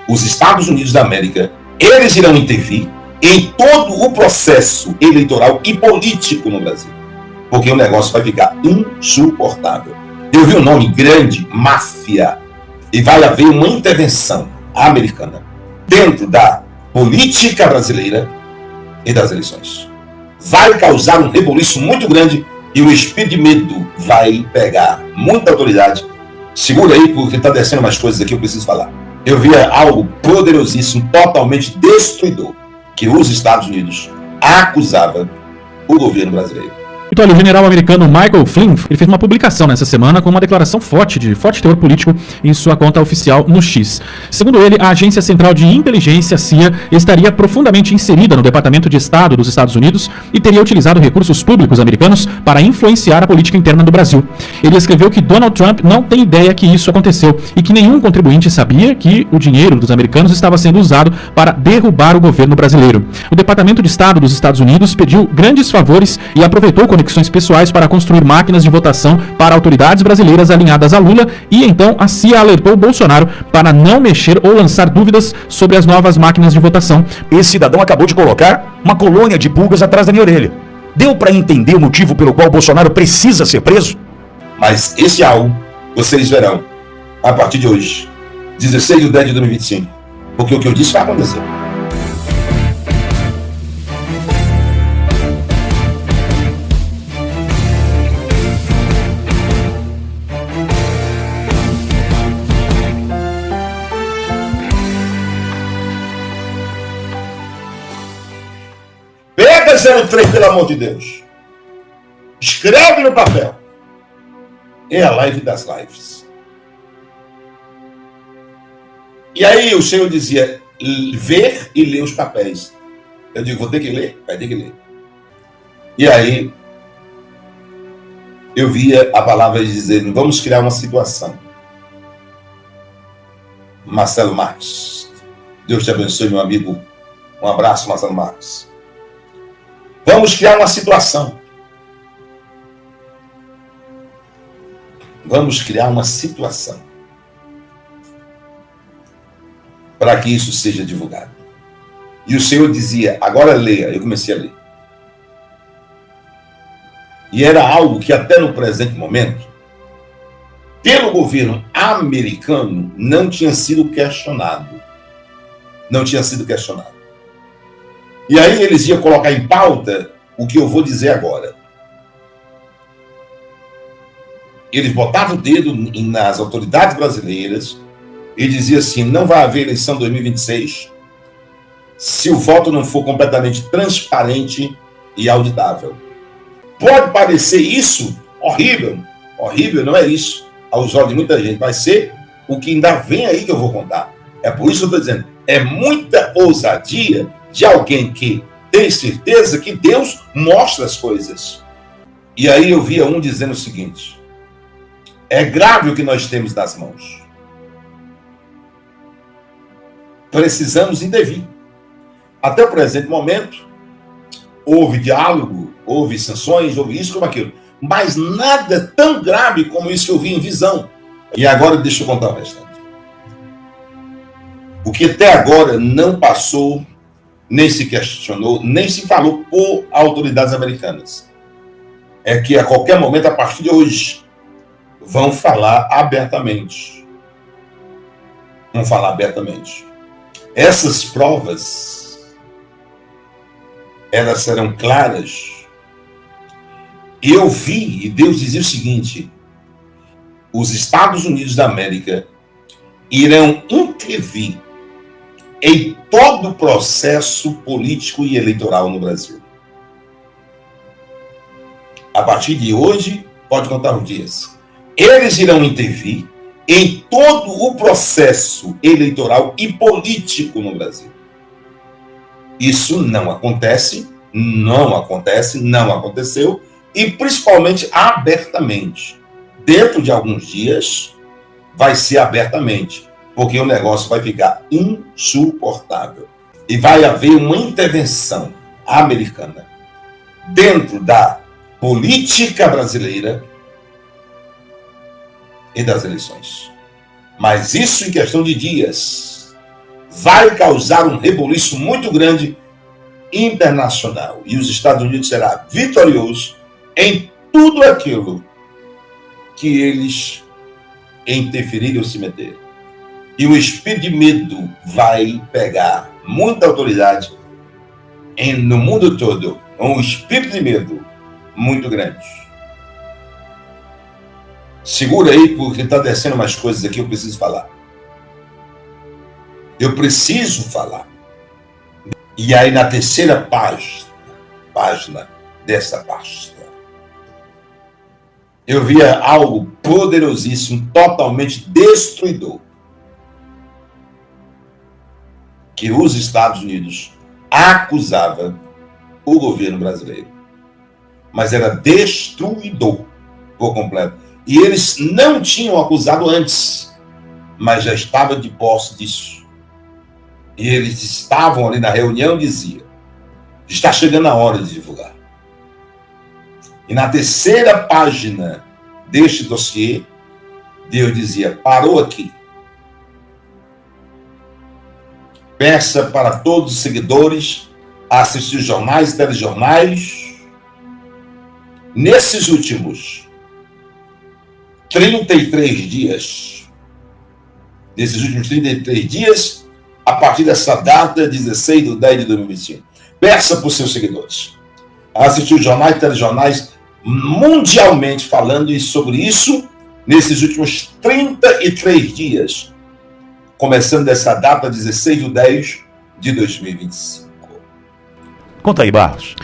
os Estados Unidos da América, eles irão intervir em todo o processo eleitoral e político no Brasil, porque o negócio vai ficar insuportável. Eu vi um nome grande, máfia, e vai haver uma intervenção americana dentro da política brasileira e das eleições. Vai causar um rebuliço muito grande e o espírito de medo vai pegar muita autoridade. Segura aí, porque está descendo umas coisas aqui que eu preciso falar. Eu via algo poderosíssimo, totalmente destruidor, que os Estados Unidos acusava o governo brasileiro. Então, olha, o general americano Michael Flynn, ele fez uma publicação nessa semana com uma declaração forte, de forte teor político, em sua conta oficial no X. Segundo ele, a Agência Central de Inteligência, CIA, estaria profundamente inserida no Departamento de Estado dos Estados Unidos e teria utilizado recursos públicos americanos para influenciar a política interna do Brasil. Ele escreveu que Donald Trump não tem ideia que isso aconteceu e que nenhum contribuinte sabia que o dinheiro dos americanos estava sendo usado para derrubar o governo brasileiro. O Departamento de Estado dos Estados Unidos pediu grandes favores e aproveitou conexões pessoais para construir máquinas de votação para autoridades brasileiras alinhadas a Lula, e então a CIA alertou Bolsonaro para não mexer ou lançar dúvidas sobre as novas máquinas de votação. Esse cidadão acabou de colocar uma colônia de pulgas atrás da minha orelha. Deu para entender o motivo pelo qual Bolsonaro precisa ser preso? Mas esse algo vocês verão a partir de hoje, 16 de 10 de 2025, porque o que eu disse vai acontecer. Pega 03, pelo amor de Deus. Escreve no papel. É a live das lives. E aí o Senhor dizia, ver e ler os papéis. Eu digo, vou ter que ler? Vai ter que ler. E aí eu via a palavra dizendo, vamos criar uma situação. Marcelo Marques. Deus te abençoe, meu amigo. Um abraço, Marcelo Marques. Vamos criar uma situação. Vamos criar uma situação para que isso seja divulgado. E o Senhor dizia, agora leia. Eu comecei a ler. E era algo que até no presente momento, pelo governo americano, não tinha sido questionado. Não tinha sido questionado. E aí eles iam colocar em pauta o que eu vou dizer agora. Eles botavam o dedo nas autoridades brasileiras e diziam assim, não vai haver eleição 2026 se o voto não for completamente transparente e auditável. Pode parecer isso horrível. Horrível não é isso. Aos olhos de muita gente vai ser o que ainda vem aí que eu vou contar. É por isso que eu estou dizendo, é muita ousadia de alguém que tem certeza que Deus mostra as coisas. E aí eu via um dizendo o seguinte, é grave o que nós temos nas mãos. Precisamos intervir. Até o presente momento, houve diálogo, houve sanções, houve isso, como aquilo. Mas nada tão grave como isso que eu vi em visão. E agora deixa eu contar o restante. O que até agora não passou, nem se questionou, nem se falou por autoridades americanas. É que a qualquer momento, a partir de hoje, vão falar abertamente. Vão falar abertamente. Essas provas, elas serão claras. E eu vi, e Deus dizia o seguinte, os Estados Unidos da América irão intervir em todo o processo político e eleitoral no Brasil. A partir de hoje, pode contar os dias. Eles irão intervir em todo o processo eleitoral e político no Brasil. Isso não acontece, não aconteceu, e principalmente abertamente. Dentro de alguns dias, vai ser abertamente, porque o negócio vai ficar insuportável. E vai haver uma intervenção americana dentro da política brasileira e das eleições. Mas isso em questão de dias. vai causar um rebuliço muito grande internacional. E os Estados Unidos será vitorioso em tudo aquilo que eles interferirem ou se meter. E o espírito de medo vai pegar muita autoridade no mundo todo. Um espírito de medo muito grande. Segura aí, porque está descendo umas coisas aqui, eu preciso falar. Eu preciso falar. E aí na terceira página dessa pasta, eu via algo poderosíssimo, totalmente destruidor, que os Estados Unidos acusava o governo brasileiro. Mas era destruidor por completo. E eles não tinham acusado antes, mas já estava de posse disso. E eles estavam ali na reunião e diziam: está chegando a hora de divulgar. E na terceira página deste dossiê, Deus dizia: parou aqui. Peça para todos os seguidores a assistir jornais e telejornais. Nesses últimos 33 dias, a partir dessa data, 16/10/2021, peça para os seus seguidores a assistir jornais e telejornais mundialmente falando sobre isso nesses últimos 33 dias, começando dessa data, 16/10/2025. Conta aí, Barros.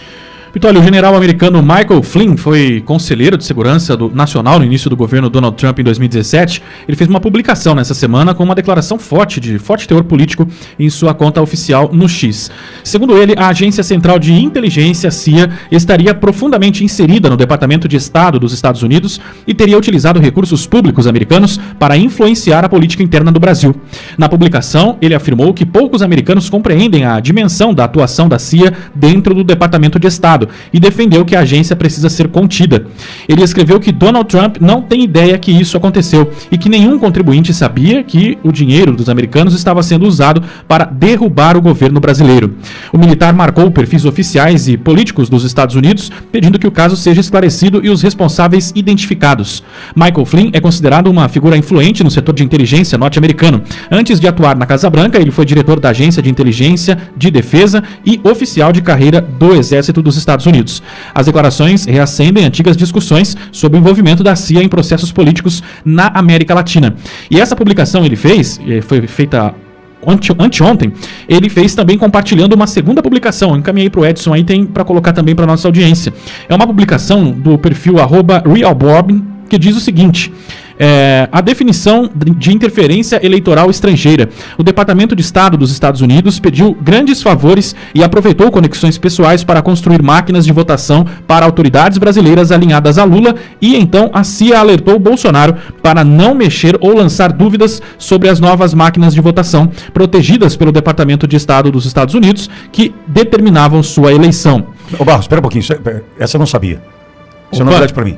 Vitório, o general americano Michael Flynn foi conselheiro de segurança nacional no início do governo Donald Trump em 2017. Ele fez uma publicação nessa semana com uma declaração de forte teor político em sua conta oficial no X. Segundo ele, a Agência Central de Inteligência, CIA, estaria profundamente inserida no Departamento de Estado dos Estados Unidos e teria utilizado recursos públicos americanos para influenciar a política interna do Brasil. Na publicação, ele afirmou que poucos americanos compreendem a dimensão da atuação da CIA dentro do Departamento de Estado e defendeu que a agência precisa ser contida. Ele escreveu que Donald Trump não tem ideia que isso aconteceu e que nenhum contribuinte sabia que o dinheiro dos americanos estava sendo usado para derrubar o governo brasileiro. O militar marcou perfis oficiais e políticos dos Estados Unidos, pedindo que o caso seja esclarecido e os responsáveis identificados. Michael Flynn é considerado uma figura influente no setor de inteligência norte-americano. Antes de atuar na Casa Branca, ele foi diretor da Agência de Inteligência de Defesa e oficial de carreira do Exército dos Estados Unidos. As declarações reacendem antigas discussões sobre o envolvimento da CIA em processos políticos na América Latina. E essa publicação foi feita anteontem, ele fez também compartilhando uma segunda publicação. Eu encaminhei para o Edson aí, tem para colocar também para nossa audiência. É uma publicação do perfil @realbob, que diz o seguinte: a definição de interferência eleitoral estrangeira. O Departamento de Estado dos Estados Unidos pediu grandes favores e aproveitou conexões pessoais para construir máquinas de votação para autoridades brasileiras alinhadas a Lula, e então a CIA alertou Bolsonaro para não mexer ou lançar dúvidas sobre as novas máquinas de votação protegidas pelo Departamento de Estado dos Estados Unidos que determinavam sua eleição. Ô Barros, espera um pouquinho, essa eu não sabia. Isso é novidade para mim.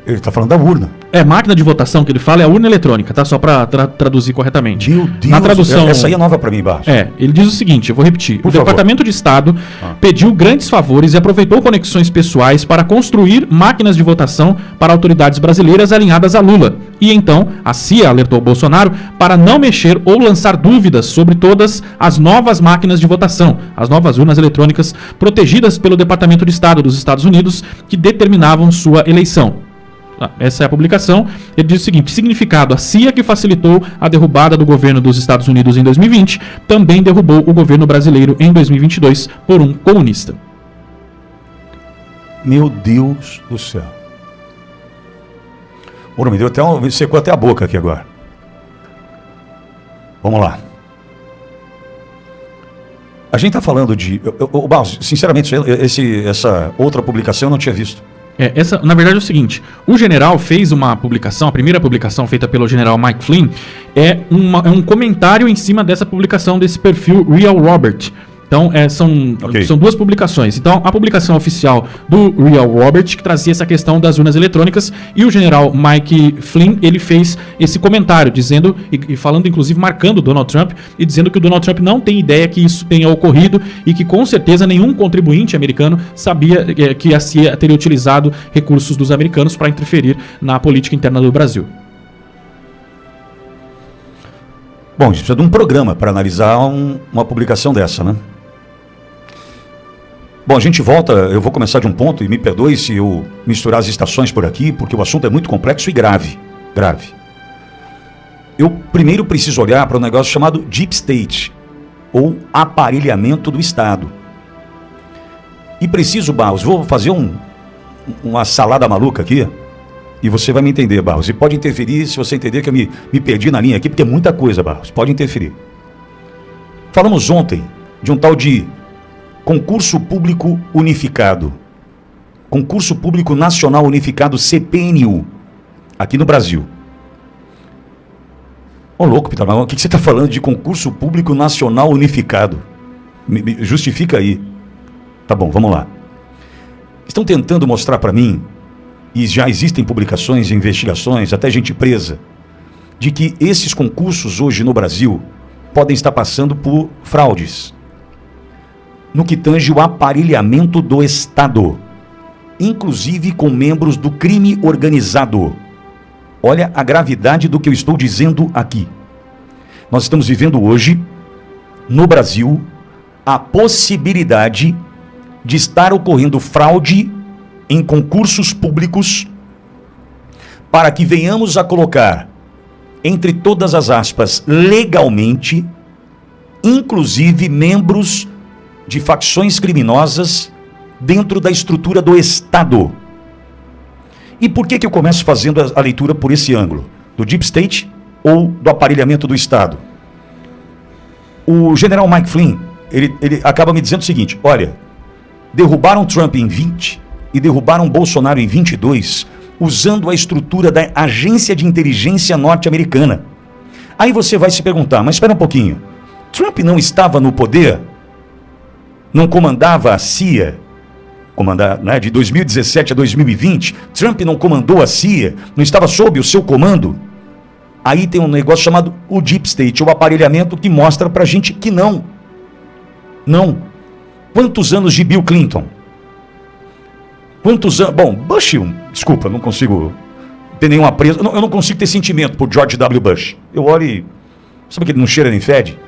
Ele está falando da urna. Máquina de votação que ele fala é a urna eletrônica, tá? Só para traduzir corretamente. Meu Deus, na tradução, essa aí é nova para mim, Barros. Ele diz o seguinte, eu vou repetir. O Departamento de Estado pediu grandes favores e aproveitou conexões pessoais para construir máquinas de votação para autoridades brasileiras alinhadas a Lula. E então, a CIA alertou Bolsonaro para não mexer ou lançar dúvidas sobre todas as novas máquinas de votação, as novas urnas eletrônicas protegidas pelo Departamento de Estado dos Estados Unidos que determinavam sua eleição. Essa é a publicação. Ele diz o seguinte: significado: a CIA, que facilitou a derrubada do governo dos Estados Unidos em 2020, também derrubou o governo brasileiro em 2022 por um comunista. Meu Deus do céu. Ora, me secou até a boca aqui agora. Vamos lá. A gente está falando de... Barros, sinceramente, essa outra publicação eu não tinha visto. Na verdade é o seguinte: o general fez uma publicação, a primeira publicação feita pelo general Mike Flynn é um comentário em cima dessa publicação desse perfil Real Robert, Então, são duas publicações. Então, a publicação oficial do Real Robert, que trazia essa questão das urnas eletrônicas, e o general Mike Flynn, ele fez esse comentário, dizendo, e falando, inclusive, marcando o Donald Trump, e dizendo que o Donald Trump não tem ideia que isso tenha ocorrido, e que, com certeza, nenhum contribuinte americano sabia que a CIA teria utilizado recursos dos americanos para interferir na política interna do Brasil. Bom, a gente precisa de um programa para analisar uma publicação dessa, né? Bom, a gente volta, eu vou começar de um ponto, e me perdoe se eu misturar as estações por aqui, porque o assunto é muito complexo e grave. Eu primeiro preciso olhar para um negócio chamado Deep State, ou aparelhamento do Estado. E preciso, Barros, vou fazer uma salada maluca aqui, e você vai me entender, Barros. E pode interferir se você entender que eu me perdi na linha aqui, porque é muita coisa, Barros, pode interferir. Falamos ontem de um tal de Concurso Público Unificado. Concurso Público Nacional Unificado, CPNU, aqui no Brasil. Ô louco, Peter, mas o que você está falando de Concurso Público Nacional Unificado? Me justifica aí. Tá bom, vamos lá. Estão tentando mostrar para mim, e já existem publicações e investigações, até gente presa, de que esses concursos hoje no Brasil podem estar passando por fraudes no que tange o aparelhamento do Estado, inclusive com membros do crime organizado. Olha a gravidade do que eu estou dizendo aqui. Nós estamos vivendo hoje, no Brasil, a possibilidade de estar ocorrendo fraude em concursos públicos para que venhamos a colocar, entre todas as aspas, legalmente, inclusive membros de facções criminosas dentro da estrutura do Estado. E por que eu começo fazendo a leitura por esse ângulo? Do Deep State ou do aparelhamento do Estado? O general Mike Flynn, ele acaba me dizendo o seguinte: olha, derrubaram Trump em 20 e derrubaram Bolsonaro em 22, usando a estrutura da agência de inteligência norte-americana. Aí você vai se perguntar, mas espera um pouquinho, Trump não estava no poder? Não comandava a CIA? Né, de 2017 a 2020, Trump não comandou a CIA? Não estava sob o seu comando? Aí tem um negócio chamado o Deep State, o aparelhamento, que mostra pra gente que não. Não. Quantos anos de Bill Clinton? Quantos anos... Bom, Bush, desculpa, não consigo ter nenhum apreço. Eu não consigo ter sentimento por George W. Bush. Eu olho e... Sabe que ele não cheira nem fede?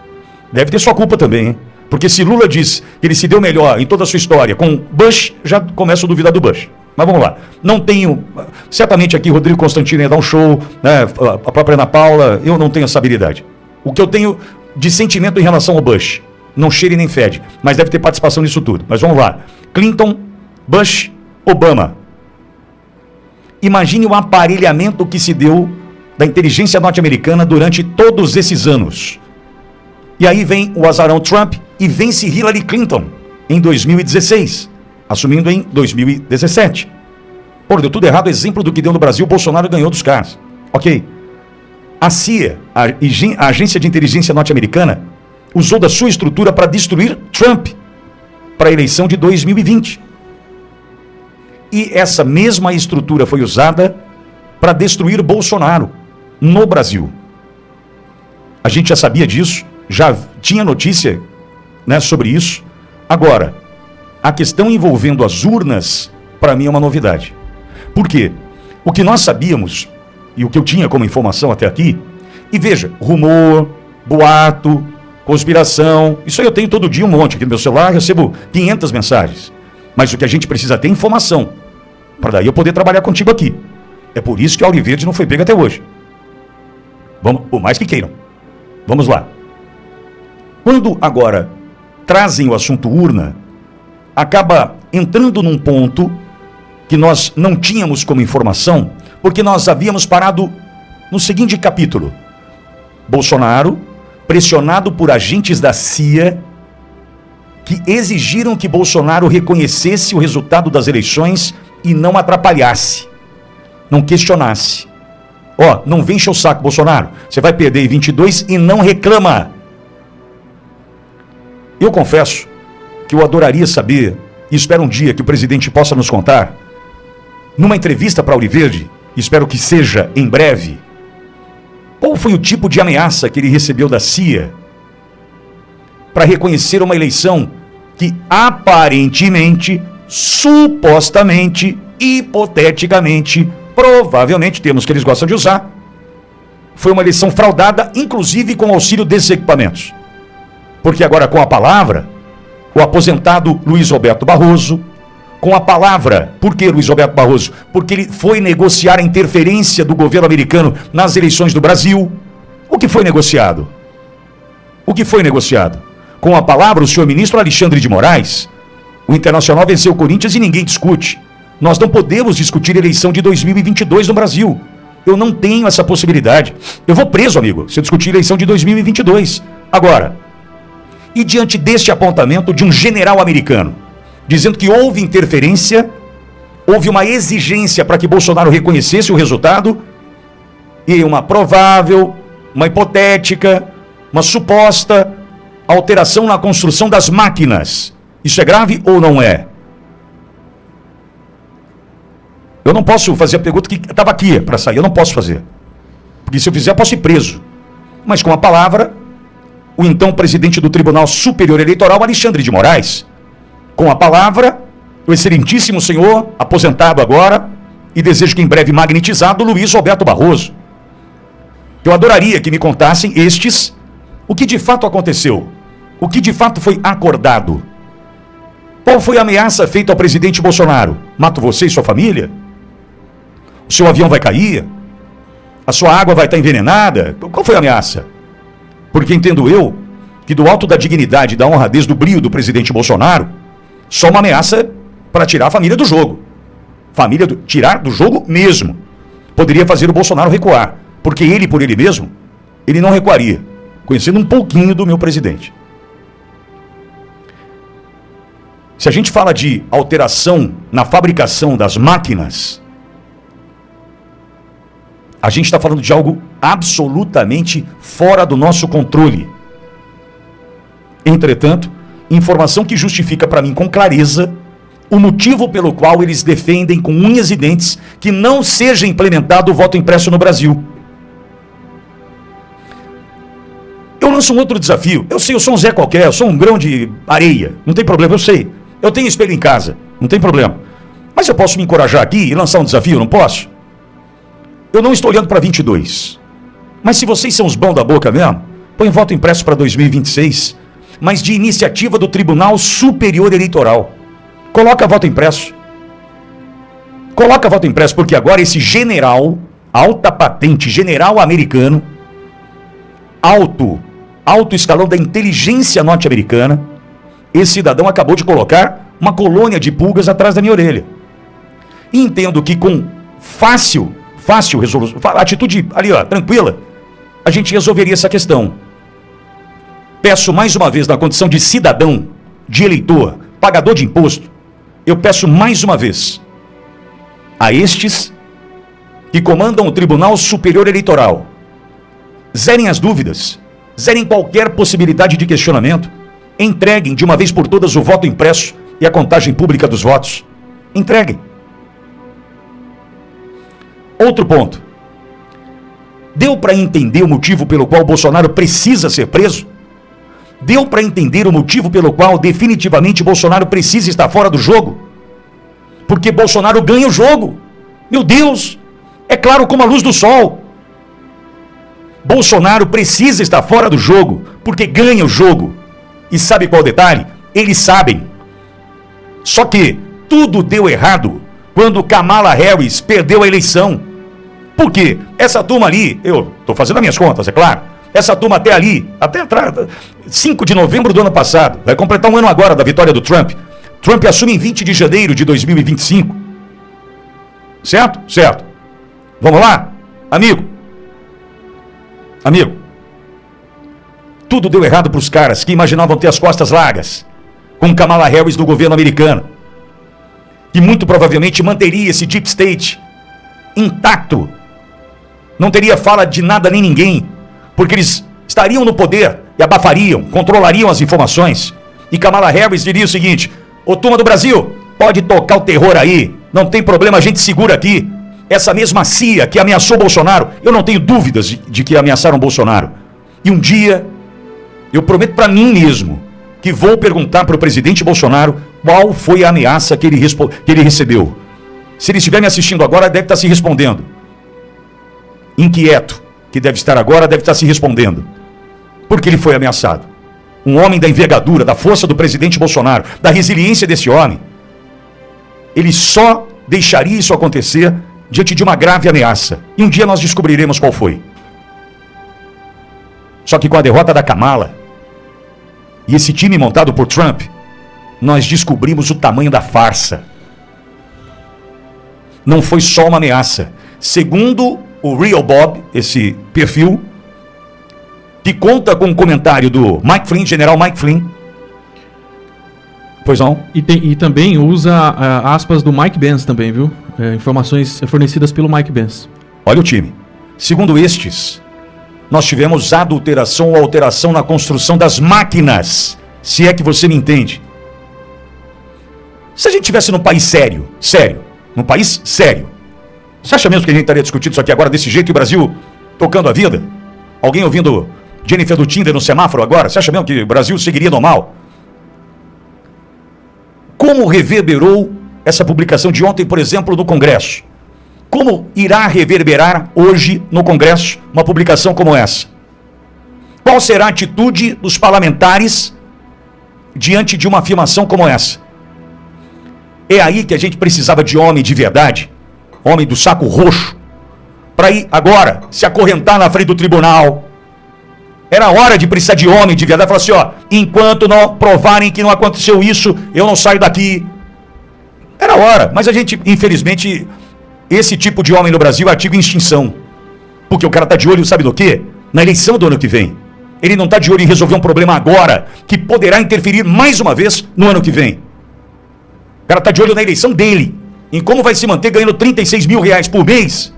Deve ter sua culpa também, hein? Porque se Lula diz que ele se deu melhor em toda a sua história com Bush, já começo a duvidar do Bush. Mas vamos lá. Não tenho... Certamente aqui Rodrigo Constantino ia dar um show, né? A própria Ana Paula, eu não tenho essa habilidade. O que eu tenho de sentimento em relação ao Bush, não cheire nem fede, mas deve ter participação nisso tudo. Mas vamos lá. Clinton, Bush, Obama. Imagine o aparelhamento que se deu da inteligência norte-americana durante todos esses anos. E aí vem o azarão Trump e vence Hillary Clinton em 2016, assumindo em 2017. Pô, deu tudo errado, exemplo do que deu no Brasil, Bolsonaro ganhou dos caras. Ok. A CIA, a agência de inteligência norte-americana, usou da sua estrutura para destruir Trump para a eleição de 2020. E essa mesma estrutura foi usada para destruir Bolsonaro no Brasil. A gente já sabia disso, já tinha notícia, né, sobre isso. Agora, a questão envolvendo as urnas, para mim é uma novidade. Por quê? O que nós sabíamos, e o que eu tinha como informação até aqui, e veja, rumor, boato, conspiração, isso aí eu tenho todo dia um monte. Aqui no meu celular recebo 500 mensagens. Mas o que a gente precisa ter é informação, para daí eu poder trabalhar contigo aqui. É por isso que a Ouro Verde não foi pega até hoje. Vamos, por mais que queiram. Vamos lá. Quando agora trazem o assunto urna, acaba entrando num ponto que nós não tínhamos como informação, porque nós havíamos parado no seguinte capítulo: Bolsonaro, pressionado por agentes da CIA, que exigiram que Bolsonaro reconhecesse o resultado das eleições e não atrapalhasse, não questionasse. Ó, não vem encher o saco, Bolsonaro, você vai perder em 22 e não reclama. Eu confesso que eu adoraria saber, e espero um dia que o presidente possa nos contar, numa entrevista para a Auriverde, espero que seja em breve, qual foi o tipo de ameaça que ele recebeu da CIA para reconhecer uma eleição que aparentemente, supostamente, hipoteticamente, provavelmente, termos que eles gostam de usar, foi uma eleição fraudada, inclusive com auxílio desses equipamentos. Porque agora, com a palavra, o aposentado Luiz Roberto Barroso, com a palavra, por que Luiz Roberto Barroso? Porque ele foi negociar a interferência do governo americano nas eleições do Brasil. O que foi negociado? O que foi negociado? Com a palavra, o senhor ministro Alexandre de Moraes, o Internacional venceu o Corinthians e ninguém discute. Nós não podemos discutir a eleição de 2022 no Brasil. Eu não tenho essa possibilidade. Eu vou preso, amigo, se eu discutir a eleição de 2022. Agora, e diante deste apontamento de um general americano, dizendo que houve interferência, houve uma exigência para que Bolsonaro reconhecesse o resultado, e uma provável, uma hipotética, uma suposta alteração na construção das máquinas. Isso é grave ou não é? Eu não posso fazer a pergunta que estava aqui para sair, eu não posso fazer. Porque se eu fizer, eu posso ir preso. Mas com a palavra, o então presidente do Tribunal Superior Eleitoral, Alexandre de Moraes, com a palavra, o excelentíssimo senhor, aposentado agora, e desejo que em breve magnetizado, Luiz Roberto Barroso. Eu adoraria que me contassem estes, o que de fato aconteceu, o que de fato foi acordado. Qual foi a ameaça feita ao presidente Bolsonaro? Mato você e sua família? O seu avião vai cair? A sua água vai estar envenenada? Qual foi a ameaça? Porque entendo eu que do alto da dignidade, da honradez, do brio do presidente Bolsonaro, só uma ameaça para tirar a família do jogo. Tirar do jogo mesmo. Poderia fazer o Bolsonaro recuar, porque ele, por ele mesmo, ele não recuaria, conhecendo um pouquinho do meu presidente. Se a gente fala de alteração na fabricação das máquinas, a gente está falando de algo absolutamente fora do nosso controle. Entretanto, informação que justifica para mim com clareza o motivo pelo qual eles defendem com unhas e dentes que não seja implementado o voto impresso no Brasil. Eu lanço um outro desafio. Eu sei, eu sou um Zé qualquer, eu sou um grão de areia. Não tem problema, eu sei. Eu tenho espelho em casa, não tem problema. Mas eu posso me encorajar aqui e lançar um desafio, não posso? Eu não estou olhando para 22. Mas se vocês são os bons da boca mesmo, põe voto impresso para 2026, mas de iniciativa do Tribunal Superior Eleitoral. Coloca voto impresso. Coloca voto impresso, porque agora esse general, alta patente, general americano, alto escalão da inteligência norte-americana, esse cidadão acabou de colocar uma colônia de pulgas atrás da minha orelha. E entendo que com fácil resolução, atitude ali, ó, tranquila, a gente resolveria essa questão. Peço mais uma vez, na condição de cidadão, de eleitor, pagador de imposto, eu peço mais uma vez a estes que comandam o Tribunal Superior Eleitoral, zerem as dúvidas, zerem qualquer possibilidade de questionamento, entreguem de uma vez por todas o voto impresso e a contagem pública dos votos. Entreguem. Outro ponto. Deu para entender o motivo pelo qual Bolsonaro precisa ser preso? Deu para entender o motivo pelo qual definitivamente Bolsonaro precisa estar fora do jogo? Porque Bolsonaro ganha o jogo. Meu Deus! É claro como a luz do sol. Bolsonaro precisa estar fora do jogo porque ganha o jogo. E sabe qual o detalhe? Eles sabem. Só que tudo deu errado quando Kamala Harris perdeu a eleição. Por quê? Essa turma ali, eu estou fazendo as minhas contas, é claro, essa turma até ali, até 5 de novembro do ano passado, vai completar um ano agora da vitória do Trump. Trump assume em 20 de janeiro de 2025. Certo? Certo. Vamos lá? Amigo. Tudo deu errado para os caras que imaginavam ter as costas largas com Kamala Harris do governo americano, que muito provavelmente manteria esse deep state intacto, não teria fala de nada nem ninguém, porque eles estariam no poder e abafariam, controlariam as informações, E Kamala Harris diria o seguinte: ô turma do Brasil, pode tocar o terror aí, não tem problema, a gente segura aqui. Essa mesma CIA que ameaçou Bolsonaro, eu não tenho dúvidas de que ameaçaram Bolsonaro. E um dia, eu prometo para mim mesmo, que vou perguntar para o presidente Bolsonaro qual foi a ameaça que ele recebeu. Se ele estiver me assistindo agora, deve estar se respondendo. Inquieto, que deve estar agora, deve estar se respondendo. Porque ele foi ameaçado. Um homem da envergadura, da força do presidente Bolsonaro, da resiliência desse homem, ele só deixaria isso acontecer diante de uma grave ameaça. E um dia nós descobriremos qual foi. Só que com a derrota da Kamala e esse time montado por Trump, nós descobrimos o tamanho da farsa. Não foi só uma ameaça. Segundo o Real Bob, esse perfil, que conta com um comentário do Mike Flynn, general Mike Flynn. Pois não? E também usa aspas do Mike Pence também, viu? Informações fornecidas pelo Mike Pence. Olha o time. Segundo estes, nós tivemos adulteração ou alteração na construção das máquinas, se é que você me entende. Se a gente estivesse num país sério, num país sério, você acha mesmo que a gente estaria discutindo isso aqui agora desse jeito e o Brasil tocando a vida? Alguém ouvindo Jennifer do Tinder no semáforo agora? Você acha mesmo que o Brasil seguiria normal? Como reverberou essa publicação de ontem, por exemplo, no Congresso? Como irá reverberar hoje no Congresso uma publicação como essa? Qual será a atitude dos parlamentares diante de uma afirmação como essa? É aí que a gente precisava de homem de verdade, homem do saco roxo, para ir agora se acorrentar na frente do tribunal. Era hora de precisar de homem de verdade, falar assim, ó, enquanto não provarem que não aconteceu isso, eu não saio daqui. Era hora, mas a gente, infelizmente, esse tipo de homem no Brasil é artigo em extinção. Porque o cara tá de olho, sabe do quê? Na eleição do ano que vem. Ele não tá de olho em resolver um problema agora, que poderá interferir mais uma vez no ano que vem. O cara tá de olho na eleição dele, em como vai se manter ganhando 36 mil reais por mês,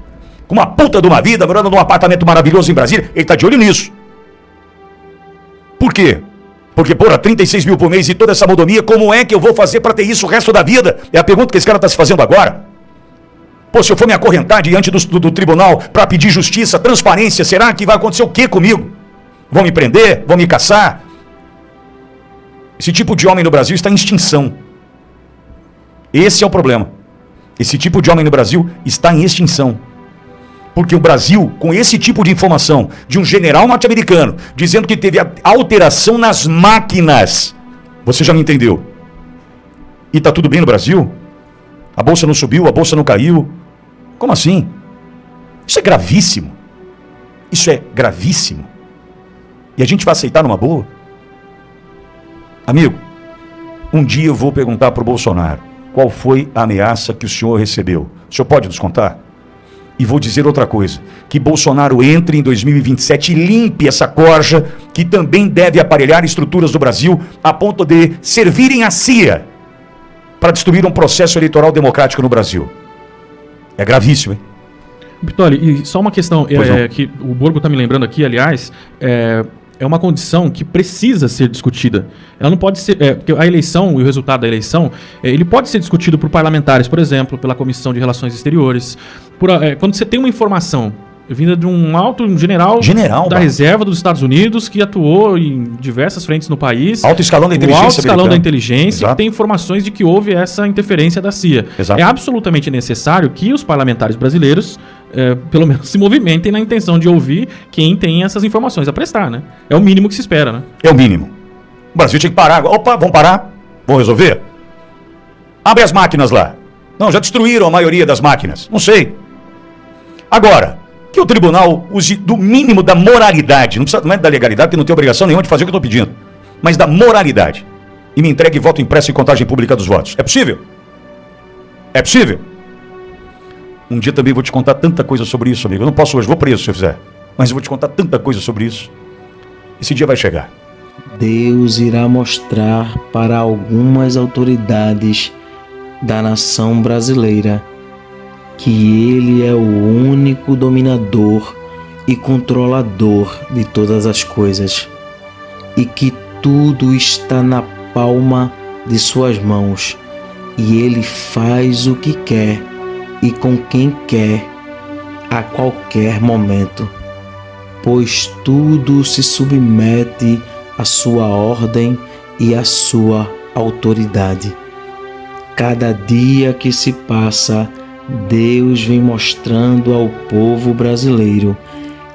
com uma puta de uma vida, morando num apartamento maravilhoso em Brasília. Ele tá de olho nisso. Por quê? Porque, porra, 36 mil por mês e toda essa modomia, como é que eu vou fazer para ter isso o resto da vida? É a pergunta que esse cara está se fazendo agora. Pô, se eu for me acorrentar diante do tribunal para pedir justiça, transparência, será que vai acontecer o quê comigo? Vão me prender? Vão me caçar? Esse tipo de homem no Brasil está em extinção. Esse é o problema. Esse tipo de homem no Brasil está em extinção. Porque o Brasil, com esse tipo de informação de um general norte-americano dizendo que teve alteração nas máquinas, você já me entendeu? E tá tudo bem no Brasil? A bolsa não subiu, a bolsa não caiu. Como assim? Isso é gravíssimo. Isso é gravíssimo. E a gente vai aceitar numa boa? Amigo, um dia eu vou perguntar para o Bolsonaro qual foi a ameaça que o senhor recebeu. O senhor pode nos contar? E vou dizer outra coisa, que Bolsonaro entre em 2027 e limpe essa corja que também deve aparelhar estruturas do Brasil a ponto de servirem a CIA para destruir um processo eleitoral democrático no Brasil. É gravíssimo, hein? Bitoli, e só uma questão que o Borgo está me lembrando aqui, aliás, é uma condição que precisa ser discutida. Ela não pode ser... porque a eleição e o resultado da eleição, ele pode ser discutido por parlamentares, por exemplo, pela Comissão de Relações Exteriores. Quando você tem uma informação vinda de um general da reserva dos Estados Unidos que atuou em diversas frentes no país. Alto escalão da inteligência. O alto escalão da inteligência, que tem informações de que houve essa interferência da CIA. Exato. É absolutamente necessário que os parlamentares brasileiros pelo menos se movimentem na intenção de ouvir quem tem essas informações a prestar, né? É o mínimo que se espera, né? É o mínimo. O Brasil tinha que parar. Opa, vamos parar? Vamos resolver? Abre as máquinas lá. Não, já destruíram a maioria das máquinas. Não sei. Agora, que o tribunal use do mínimo da moralidade, não é da legalidade, porque não tem obrigação nenhuma de fazer o que eu estou pedindo, mas da moralidade, e me entregue voto impresso e contagem pública dos votos. É possível? É possível? Um dia também vou te contar tanta coisa sobre isso, amigo. Eu não posso hoje, vou preso se eu fizer, mas eu vou te contar tanta coisa sobre isso. Esse dia vai chegar. Deus irá mostrar para algumas autoridades da nação brasileira que Ele é o único dominador e controlador de todas as coisas e que tudo está na palma de suas mãos, e ele faz o que quer e com quem quer, a qualquer momento, pois tudo se submete à sua ordem e à sua autoridade. Cada dia que se passa, Deus vem mostrando ao povo brasileiro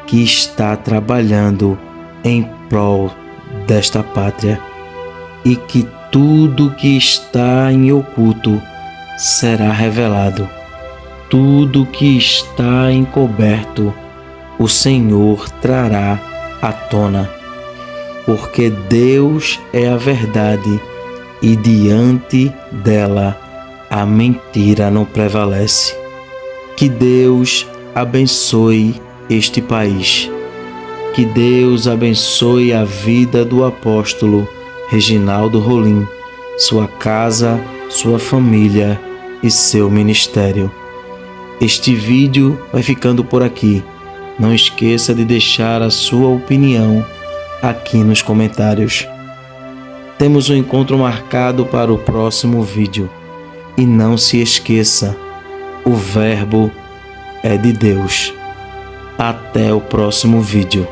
que está trabalhando em prol desta pátria e que tudo que está em oculto será revelado. Tudo que está encoberto, o Senhor trará à tona, porque Deus é a verdade e diante dela a mentira não prevalece. Que Deus abençoe este país. Que Deus abençoe a vida do apóstolo Reginaldo Rolim, sua casa, sua família e seu ministério. Este vídeo vai ficando por aqui. Não esqueça de deixar a sua opinião aqui nos comentários. Temos um encontro marcado para o próximo vídeo. E não se esqueça, o Verbo é de Deus. Até o próximo vídeo.